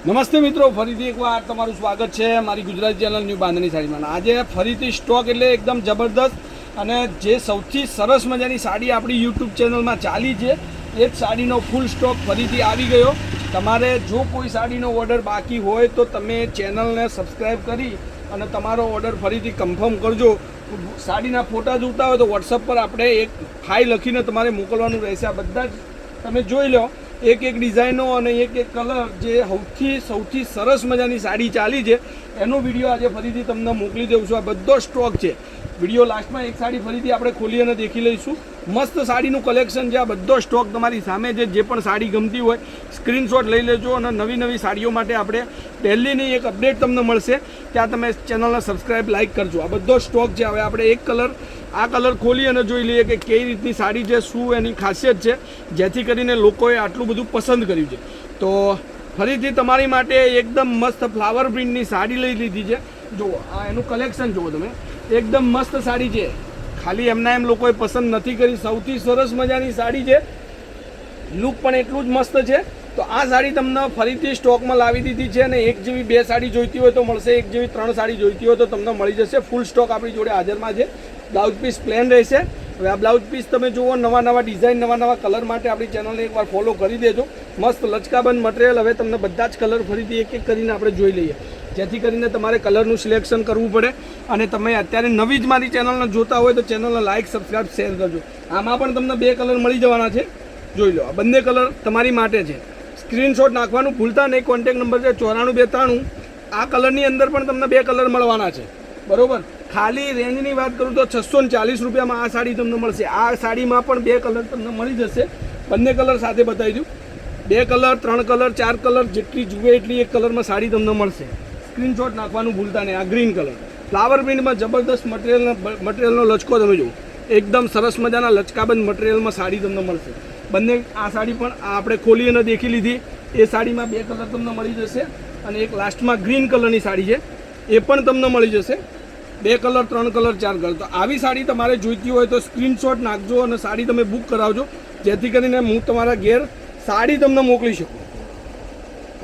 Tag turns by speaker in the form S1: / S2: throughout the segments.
S1: નમસ્તે મિત્રો, ફરીથી એકવાર તમારું સ્વાગત છે મારી ગુજરાતી ચેનલ ન્યૂ બાંધણી સાડીમાં। આજે ફરીથી સ્ટોક એટલે એકદમ જબરદસ્ત અને જે સૌથી સરસ મજાની સાડી આપણી યુટ્યુબ ચેનલમાં ચાલી છે એ જ સાડીનો ફૂલ સ્ટોક ફરીથી આવી ગયો। તમારે જો કોઈ સાડીનો ઓર્ડર બાકી હોય તો તમે ચેનલને સબસ્ક્રાઈબ કરી અને તમારો ઓર્ડર ફરીથી કન્ફર્મ કરજો। સાડીના ફોટા જોતા હોય તો વોટ્સઅપ પર આપણે એક હાઈ લખીને તમારે મોકલવાનું રહેશે। આ બધા જ તમે જોઈ લો, એક એક ડિઝાઇનો અને એક એક કલર જે સૌથી સરસ મજાની સાડી ચાલી છે એનો વિડીયો આજે ફરીથી તમને મોકલી દઉં છું। આ બધો સ્ટોક છે। વિડીયો લાસ્ટમાં એક સાડી ફરીથી આપણે ખોલી અને દેખી લઈશું। મસ્ત સાડીનું કલેક્શન છે। આ બધો સ્ટોક તમારી સામે છે। જે પણ સાડી ગમતી હોય સ્ક્રીનશોટ લઈ લેજો અને નવી નવી સાડીઓ માટે આપણે ડેલીની એક અપડેટ તમને મળશે, ત્યાં તમે ચેનલને સબસ્ક્રાઈબ લાઇક કરજો। આ બધો સ્ટોક છે। હવે આપણે એક કલર આ કલર ખોલી અને જોઈ લઈએ કે કઈ રીતની સાડી છે, શું એની ખાસિયત છે, જેથી કરીને લોકોએ આટલું બધું પસંદ કર્યું છે। તો ફરીથી તમારી માટે એકદમ મસ્ત ફ્લાવર પ્રિન્ટની સાડી લઈ લીધી છે। જુઓ, આ એનું કલેક્શન જુઓ તમે, એકદમ મસ્ત સાડી છે। ખાલી એમના એમ લોકોએ પસંદ નથી કરી, સૌથી સરસ મજાની સાડી છે। લુક પણ એટલું જ મસ્ત છે। તો આ સાડી તમને ફરીથી સ્ટોકમાં લાવી દીધી છે અને એક જેવી બે સાડી જોઈતી હોય તો મળશે, એક જેવી ત્રણ સાડી જોઈતી હોય તો તમને મળી જશે। ફૂલ સ્ટોક આપણી જોડે હાજરમાં છે। બ્લાઉઝ પીસ પ્લેન રહેશે। હવે આ બ્લાઉઝ પીસ તમે જુઓ, નવા નવા ડિઝાઇન, નવા નવા કલર માટે આપણી ચેનલને એકવાર ફોલો કરી દેજો। મસ્ત લચકાબંધ મટીરિયલ। હવે તમને બધા જ કલર ફરીથી એક એક કરીને આપણે જોઈ લઈએ, જેથી કરીને તમારે કલરનું સિલેક્શન કરવું પડે। અને તમે અત્યારે નવી જ મારી ચેનલને જોતા હોય તો ચેનલને લાઇક, સબસ્ક્રાઈબ, શેર કરજો। આમાં પણ તમને બે કલર મળી જવાના છે। જોઈ લો, આ બંને કલર તમારી માટે છે। સ્ક્રીનશોટ નાખવાનું ભૂલતા નહીં। કોન્ટેક્ટ નંબર છે 949293। આ કલરની અંદર પણ તમને બે કલર મળવાના છે, બરોબર। ખાલી રેન્જની વાત કરું તો 640 રૂપિયામાં આ સાડી તમને મળશે। આ સાડીમાં પણ બે કલર તમને મળી જશે। બંને કલર સાથે બતાવી દઉં, બે કલર, ત્રણ કલર, ચાર કલર, જેટલી જુએ એટલી એક કલરમાં સાડી તમને મળશે। સ્ક્રીનશોટ નાખવાનું ભૂલતા નહીં। આ ગ્રીન કલર ફ્લાવર પ્રિન્ટમાં જબરદસ્ત મટીરિયલનો લચકો તમે જુઓ, એકદમ સરસ મજાના લચકાબંધ મટીરિયલમાં સાડી તમને મળશે। બંને આ સાડી પણ આપણે ખોલી અને દેખી લીધી। એ સાડીમાં બે કલર તમને મળી જશે અને એક લાસ્ટમાં ગ્રીન કલરની સાડી છે, એ પણ તમને મળી જશે। બે કલર, ત્રણ કલર, ચાર કલર। તો આવી સાડી તમારે જોઈતી હોય તો સ્ક્રીનશોટ નાખજો અને સાડી તમે બુક કરાવજો, જેથી કરીને હું તમારા ઘેર સાડી તમને મોકલી શકું।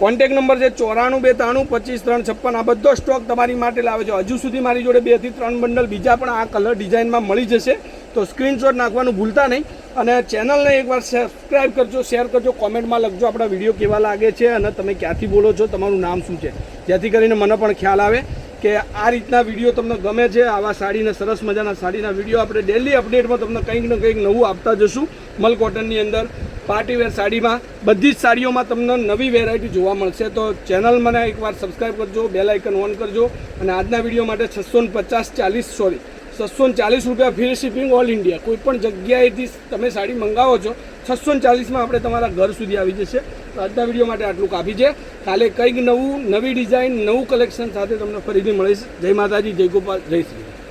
S1: કોન્ટેક્ટ નંબર છે 9492932556। આ બધો સ્ટોક તમારી માટે લાવે છે। હજુ સુધી મારી જોડે 2 થી 3 બંડલ બીજા પણ આ કલર ડિઝાઇનમાં મળી જશે। તો સ્ક્રીનશોટ નાખવાનું ભૂલતા નહીં અને ચેનલને એકવાર સબસ્ક્રાઈબ કરજો, શેર કરજો, કોમેન્ટમાં લખજો આપણા વિડીયો કેવા લાગે છે અને તમે ક્યાંથી બોલો છો, તમારું નામ શું છે, જેથી કરીને મને પણ ખ્યાલ આવે કે આ રીતના વિડીયો તમને ગમે છે। આવા સાડીના સરસ મજાના સાડીના વિડીયો આપણે ડેલી અપડેટમાં તમને કંઈક ને કંઈક નવું આપતા જશું। મલ કોટનની અંદર પાર્ટીવેર સાડીમાં બધી જ સાડીઓમાં તમને નવી વેરાયટી જોવા મળશે। તો ચેનલ મને એકવાર સબસ્ક્રાઈબ કરજો, બેલ આઇકન ઓન કરજો અને આજના વિડીયો માટે 640 રૂપિયા ફ્રી શિપિંગ ઓલ ઇન્ડિયા। કોઈ પણ જગ્યાએથી તમે સાડી મંગાવો છો 640માં આપણે તમારા ઘર સુધી આવી જશે। તો આજના વિડીયો માટે આટલું કાફી છે। કાલે કંઈક નવું, નવી ડિઝાઇન, નવું કલેક્શન સાથે તમને ફરીથી મળીશ। જય માતાજી, જય ગોપાલ, જય શ્રી।